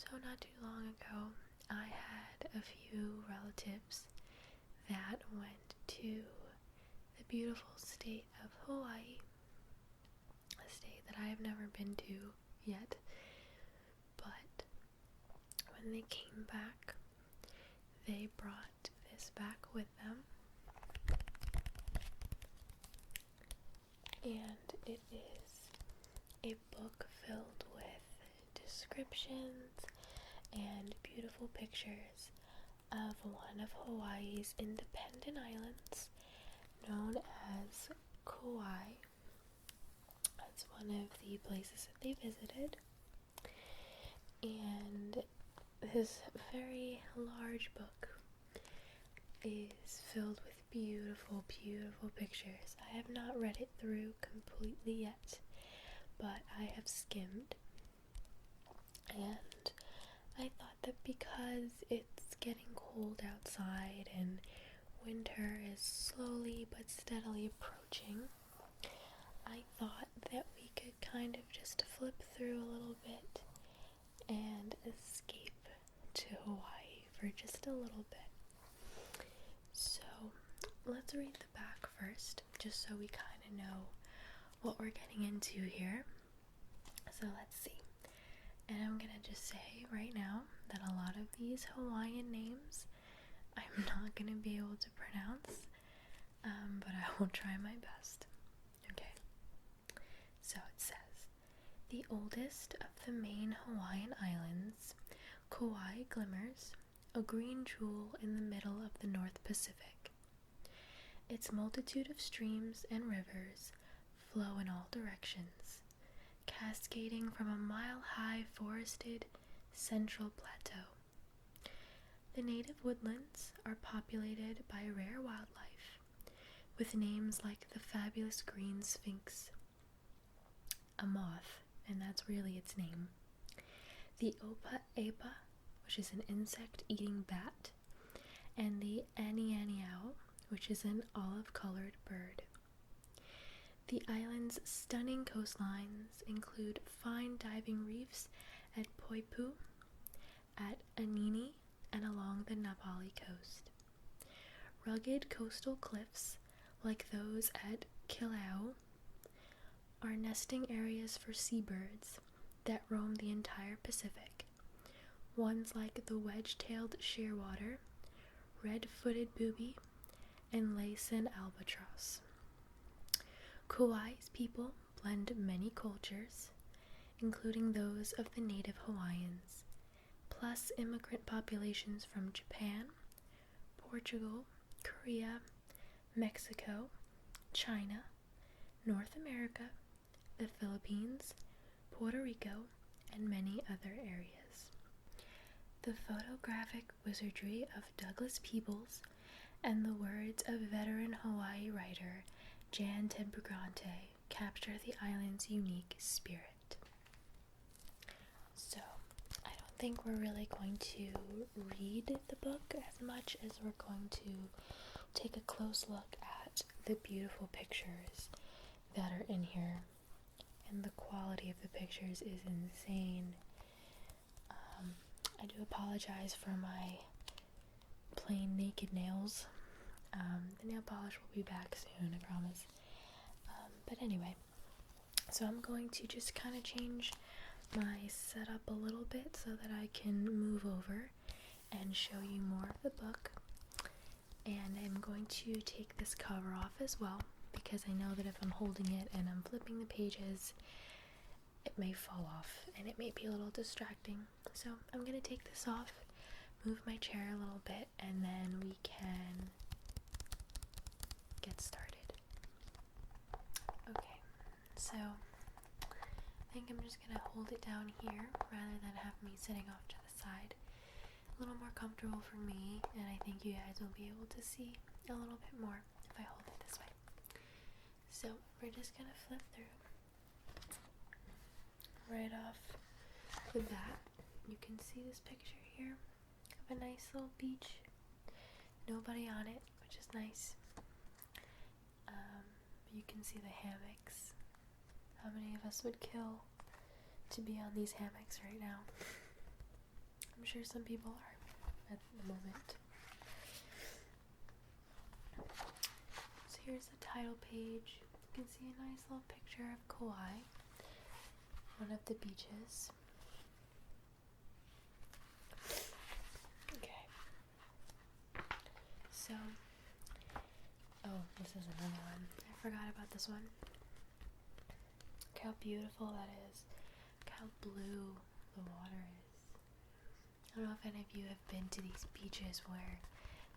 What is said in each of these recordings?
So not too long ago, I had a few relatives that went to the beautiful state of Hawaii, a state that I have never been to yet, but when they came back, they brought this back with them, and it is a book filled with descriptions and beautiful pictures of one of Hawaii's independent islands known as Kaua'i. That's one of the places that they visited, and this very large book is filled with beautiful, beautiful pictures. I have not read it through completely yet, but I have skimmed, and I thought that because it's getting cold outside and winter is slowly but steadily approaching, I thought that we could kind of just flip through a little bit and escape to Hawaii for just a little bit. So let's read the back first, just so we kind of know what we're getting into here. So let's see. And I'm gonna just say right now that a lot of these Hawaiian names I'm not gonna be able to pronounce, but I will try my best. Okay. So it says, the oldest of the main Hawaiian islands, Kaua'i glimmers, a green jewel in the middle of the North Pacific. Its multitude of streams and rivers flow in all directions, cascading from a mile-high forested central plateau. The native woodlands are populated by rare wildlife, with names like the fabulous green sphinx, a moth, and that's really its name, the opa-epa, which is an insect-eating bat, and the anianiao, which is an olive-colored bird. The island's stunning coastlines include fine diving reefs at Poipu, at Anini, and along the Napali coast. Rugged coastal cliffs, like those at Kilauea, are nesting areas for seabirds that roam the entire Pacific. Ones like the wedge-tailed shearwater, red-footed booby, and Laysan albatross. Kauai's people blend many cultures, including those of the native Hawaiians, plus immigrant populations from Japan, Portugal, Korea, Mexico, China, North America, the Philippines, Puerto Rico, and many other areas. The photographic wizardry of Douglas Peebles and the words of veteran Hawaii writer Jan Tempergrante capture the island's unique spirit. So, I don't think we're really going to read the book as much as we're going to take a close look at the beautiful pictures that are in here. And the quality of the pictures is insane. I do apologize for my plain naked nails. The nail polish will be back soon, I promise. But anyway, so I'm going to just kind of change my setup a little bit so that I can move over and show you more of the book. And I'm going to take this cover off as well, because I know that if I'm holding it and I'm flipping the pages, it may fall off and it may be a little distracting. So I'm going to take this off, move my chair a little bit, and then we can get started. Okay, so I think I'm just going to hold it down here rather than have me sitting off to the side. A little more comfortable for me, and I think you guys will be able to see a little bit more if I hold it this way. So we're just going to flip through. Right off the bat, you can see this picture here of a nice little beach. Nobody on it, which is nice. You can see the hammocks. How many of us would kill to be on these hammocks right now? I'm sure some people are at the moment. So here's the title page. You can see a nice little picture of Kaua'i, one of the beaches. Okay. So, oh, this is another one. I forgot about this one. Look how beautiful that is. Look how blue the water is. I don't know if any of you have been to these beaches where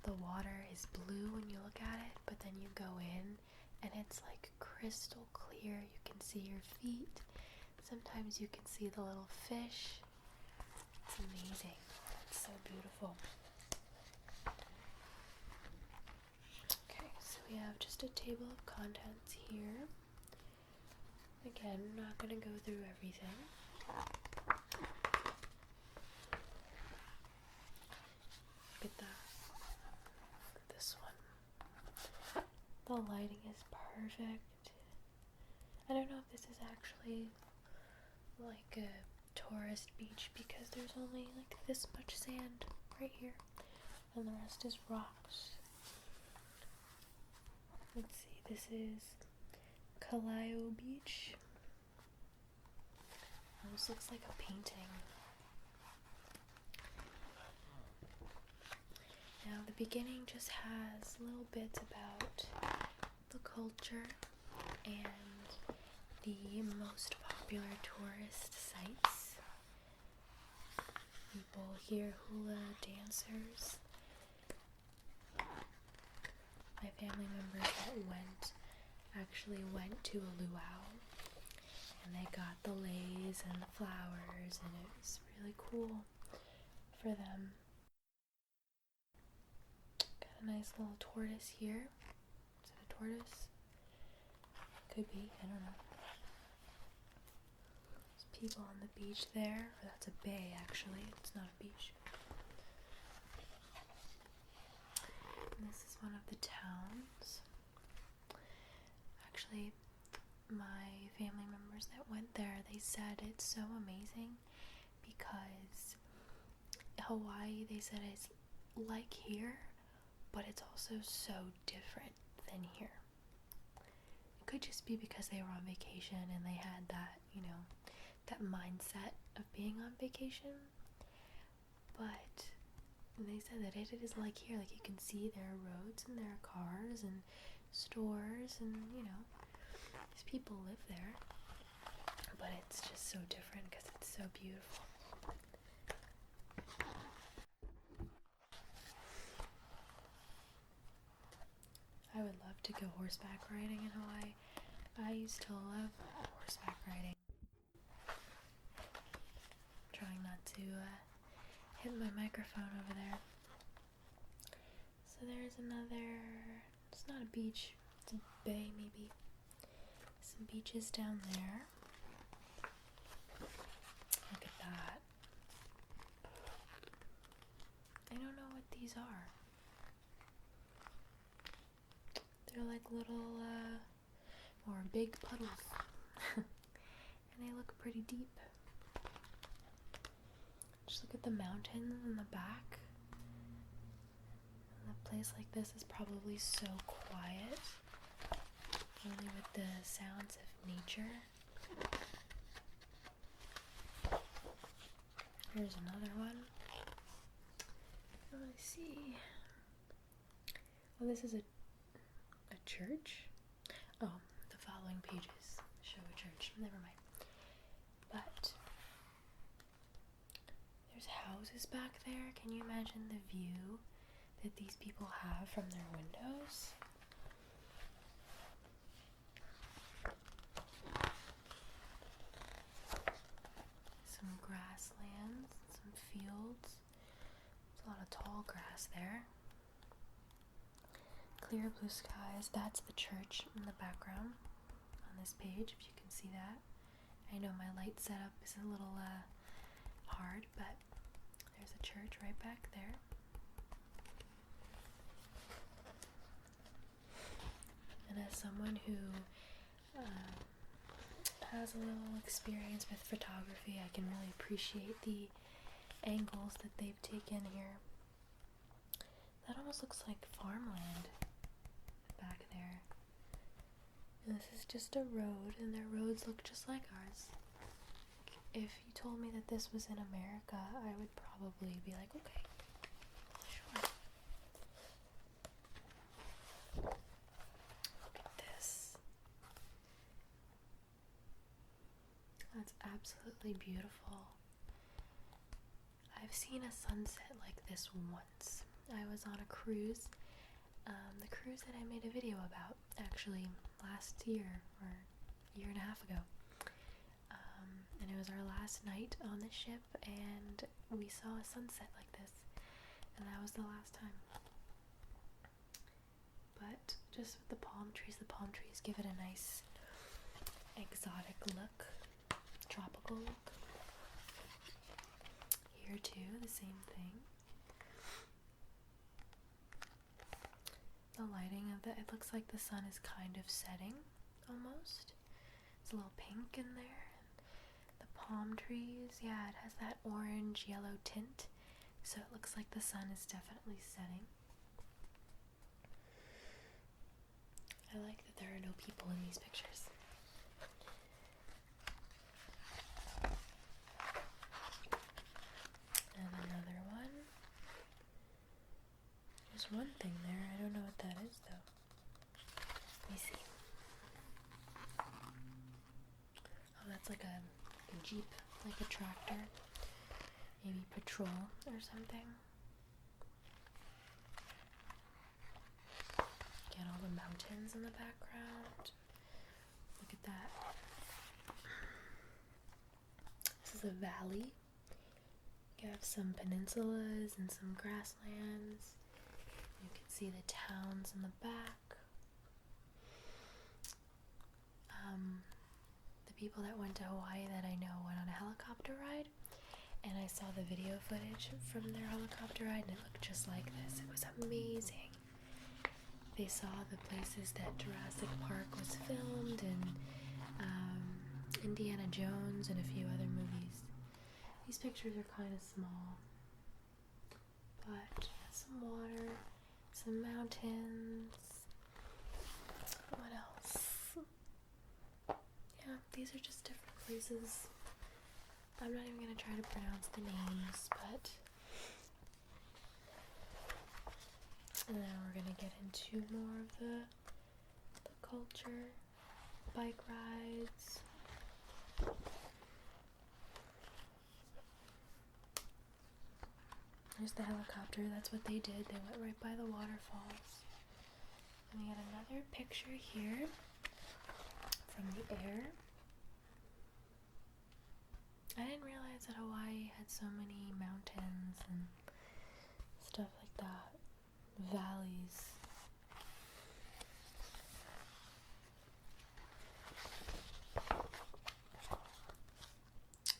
the water is blue when you look at it, but then you go in and it's like crystal clear. You can see your feet. Sometimes you can see the little fish. It's amazing. It's so beautiful. Okay, so we have just a table of contents here. Again, I'm not going to go through everything. Look at that. Look at this one. The lighting is perfect. I don't know if this is actually like a tourist beach because there's only like this much sand right here and the rest is rocks. Let's see, this is Kaua'i Beach. Almost looks like a painting. Now the beginning just has little bits about the culture and the most popular tourist sites. People here, hula dancers. My family members that actually went to a luau, and they got the leis and the flowers, and it was really cool for them. Got a nice little tortoise here. Is it a tortoise? Could be, I don't know. There's people on the beach there, or that's a bay actually, it's not a beach. And this is one of the towns. Actually, my family members that went there, they said it's so amazing because Hawaii, they said, is like here, but it's also so different than here. It could just be because they were on vacation and they had that, that mindset of being on vacation. But they said that it is like here, like you can see there are roads and there are cars and stores and, these people live there. But it's just so different because it's so beautiful. I would love to go horseback riding in Hawaii. I used to love horseback riding. I'm trying not to hit my microphone over there. So there's another, it's not a beach, it's a bay maybe. Some beaches down there. Look at that. I don't know what these are. They're like little, or big puddles. And they look pretty deep. Just look at the mountains in the back. And a place like this is probably so quiet. Only with the sounds of nature. Here's another one. Let me see. Oh, this is a church? Oh, the following pages show a church. Never mind. But there's houses back there. Can you imagine the view that these people have from their windows? Some grasslands, some fields. There's a lot of tall grass there. Clear blue skies. That's the church in the background on this page, if you can see that. I know my light setup is a little hard, but there's a church right back there. And as someone who has a little experience with photography, I can really appreciate the angles that they've taken here. That almost looks like farmland back there. And this is just a road, and their roads look just like ours. If you told me that this was in America, I would probably be like, okay, sure. Look at this. That's absolutely beautiful. I've seen a sunset like this once. I was on a cruise, the cruise that I made a video about, actually, last year, or a year and a half ago. And it was our last night on the ship, and we saw a sunset like this, and that was the last time. But just with the palm trees give it a nice exotic look, tropical look. Here too, the same thing. The lighting of it looks like the sun is kind of setting, almost. It's a little pink in there. The palm trees, yeah, it has that orange-yellow tint, so it looks like the sun is definitely setting. I like that there are no people in these pictures. And another one. There's one thing there, I don't know what that is though. Let me see. Oh, that's like a jeep, like a tractor. Maybe patrol or something. Get all the mountains in the background. Look at that. This is a valley. You have some peninsulas and some grasslands. You can see the towns in the back. The people that went to Hawaii that I know went on a helicopter ride, and I saw the video footage from their helicopter ride, and it looked just like this. It was amazing. They saw the places that Jurassic Park was filmed, and Indiana Jones, and a few other movies. These pictures are kind of small, but some water, some mountains. What else? Yeah, these are just different places. I'm not even going to try to pronounce the names, but... And now we're going to get into more of the culture, bike rides. There's the helicopter, that's what they did. They went right by the waterfalls. And we got another picture here from the air. I didn't realize that Hawaii had so many mountains and stuff like that. Valleys.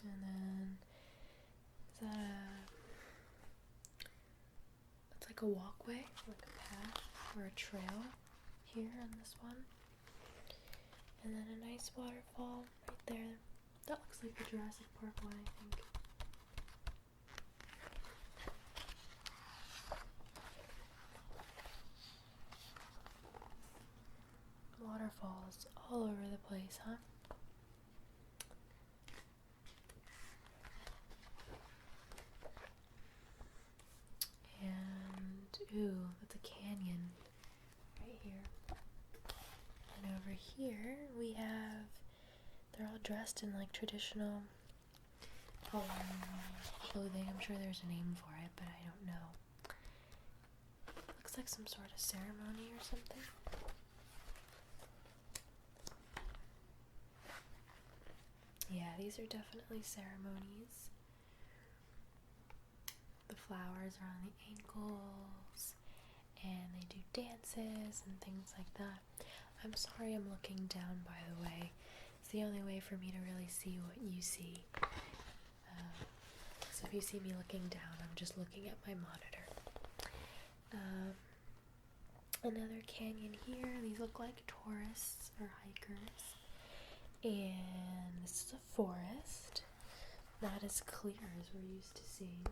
And then, is that it's like a walkway, like a path or a trail here on this one. And then a nice waterfall right there. That looks like the Jurassic Park one, I think. Waterfalls all over the place, huh? And, ooh, that's a canyon right here. And over here we have, they're all dressed in like traditional clothing. I'm sure there's a name for it, but I don't know. Looks like some sort of ceremony or something. Yeah, these are definitely ceremonies. The flowers are on the ankles, and they do dances and things like that. I'm sorry I'm looking down, by the way. It's the only way for me to really see what you see. So if you see me looking down, I'm just looking at my monitor. Another canyon here. These look like tourists or hikers. And this is a forest. not as clear as we're used to seeing.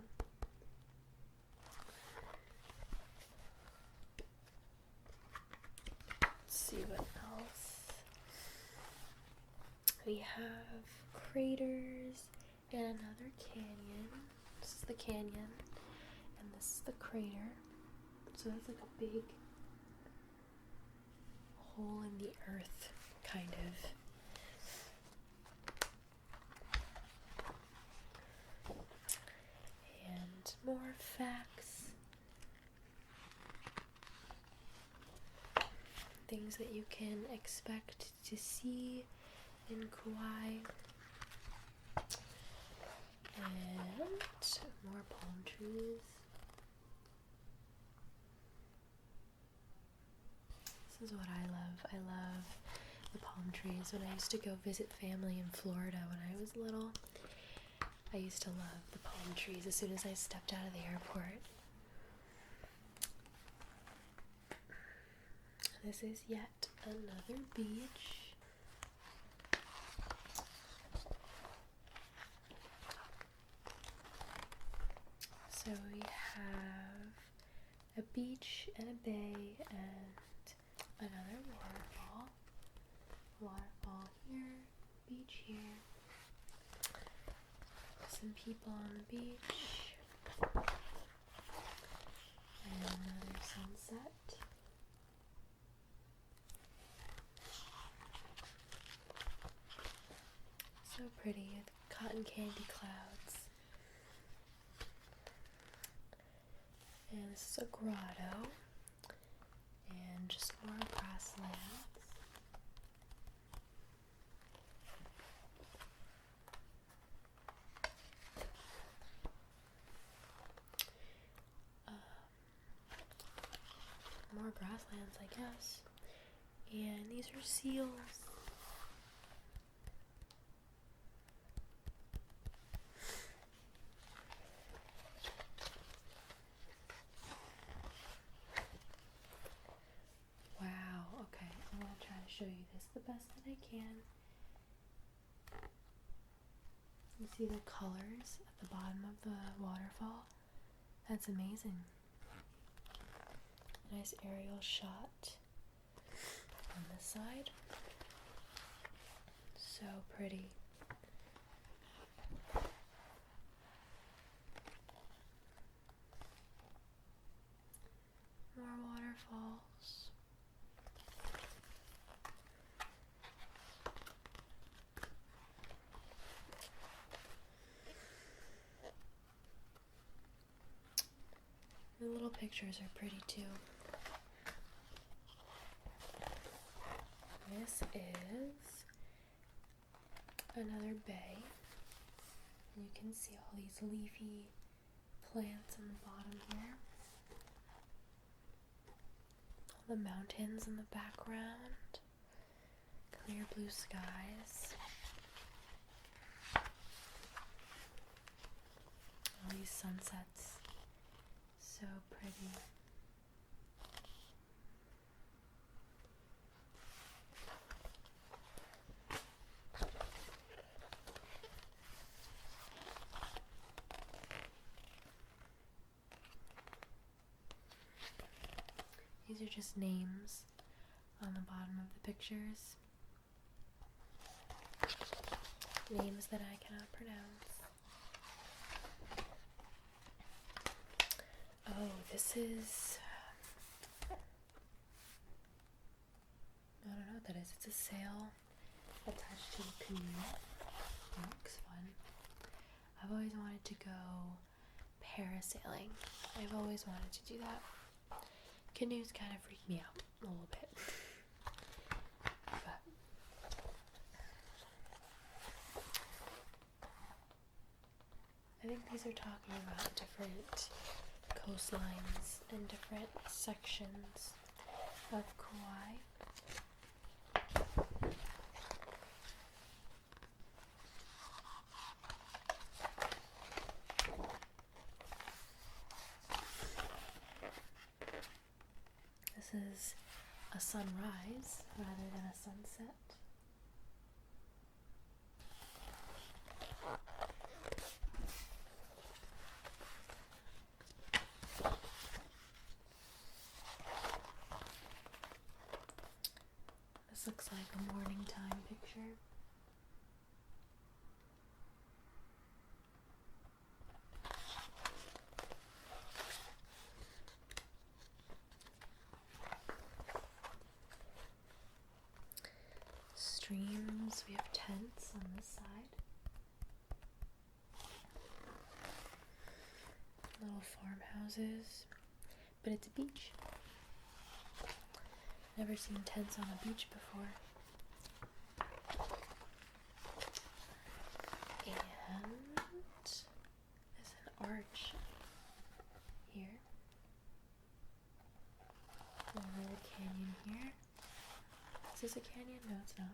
Let's see what else. We have craters and another canyon. This is the canyon, and this is the crater. So that's like a big hole in the earth, kind of. And more facts. Things that you can expect to see in Kauai. And more palm trees. This is what I love. I love the palm trees. When I used to go visit family in Florida when I was little, I used to love the palm trees as soon as I stepped out of the airport. This is yet another beach. So we have a beach and a bay and another waterfall. Waterfall here, beach here. Some people on the beach. And another sunset. So pretty with cotton candy clouds. And this is a grotto. And just more grasslands. More grasslands, I guess. And these are seals. Wow, okay, I'm going to try to show you this the best that I can. You see the colors at the bottom of the waterfall? That's amazing. Nice aerial shot on this side. So pretty. More waterfalls. The little pictures are pretty too. This is another bay. You can see all these leafy plants on the bottom here. All the mountains in the background. Clear blue skies. All these sunsets. So pretty. These are just names on the bottom of the pictures. Names that I cannot pronounce. Oh, this is... I don't know what that is. It's a sail attached to a canoe. That looks fun. I've always wanted to go parasailing. I've always wanted to do that. Canoes kind of freak me out a little bit. But I think these are talking about different coastlines and different sections of Kauai. This is a sunrise rather than a sunset. houses, but it's a beach. Never seen tents on a beach before. And there's an arch here. Over the canyon here. Is this a canyon? No, it's not.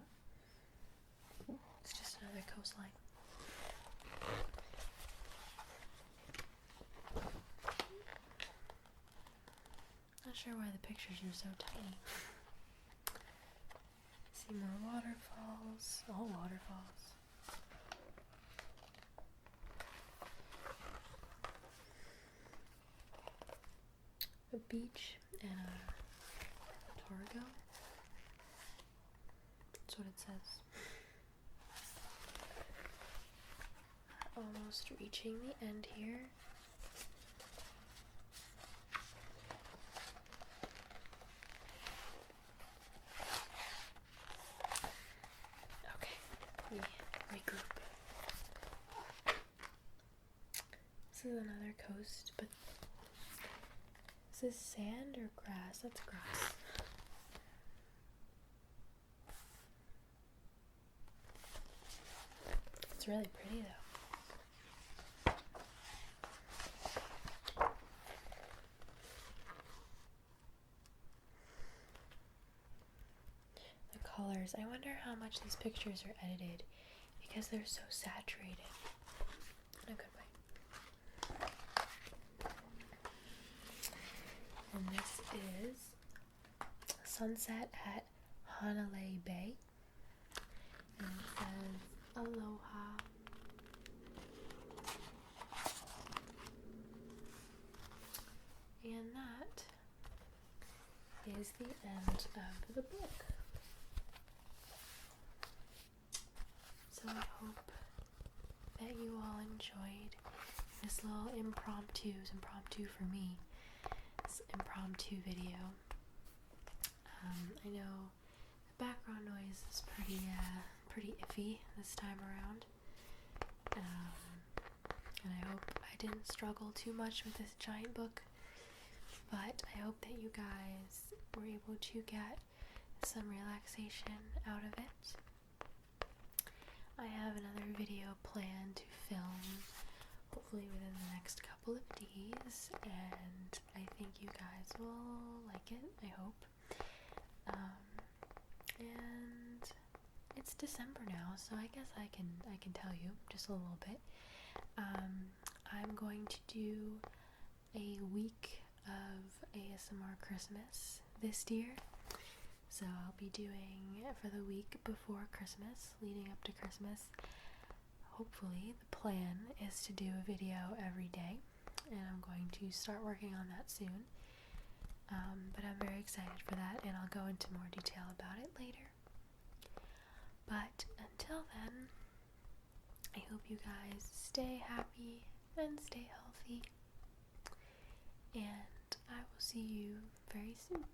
It's just another coastline. Not sure why the pictures are so tiny. See more waterfalls. All waterfalls. A beach and a Torgo. That's what it says. Almost reaching the end here. Okay, regroup. This is another coast, but is this sand or grass? That's grass. It's really pretty though. The colors. I wonder how much these pictures are edited because they're so saturated. In a good way. And this is sunset at Hanalei Bay. And it says aloha. And that is the end of the book. So I hope that you all enjoyed this little impromptu for me, this impromptu video. I know the background noise is pretty iffy this time around, and I hope I didn't struggle too much with this giant book, but I hope that you guys were able to get some relaxation out of it. I have another video planned to film hopefully within the next couple of days, and I think you guys will like it, I hope. And it's December now, so I guess I can tell you just a little bit. I'm going to do a week of ASMR Christmas this year. So I'll be doing for the week before Christmas, leading up to Christmas. Hopefully the plan is to do a video every day, and I'm going to start working on that soon. But I'm very excited for that, and I'll go into more detail about it later. But until then, I hope you guys stay happy and stay healthy, and I will see you very soon.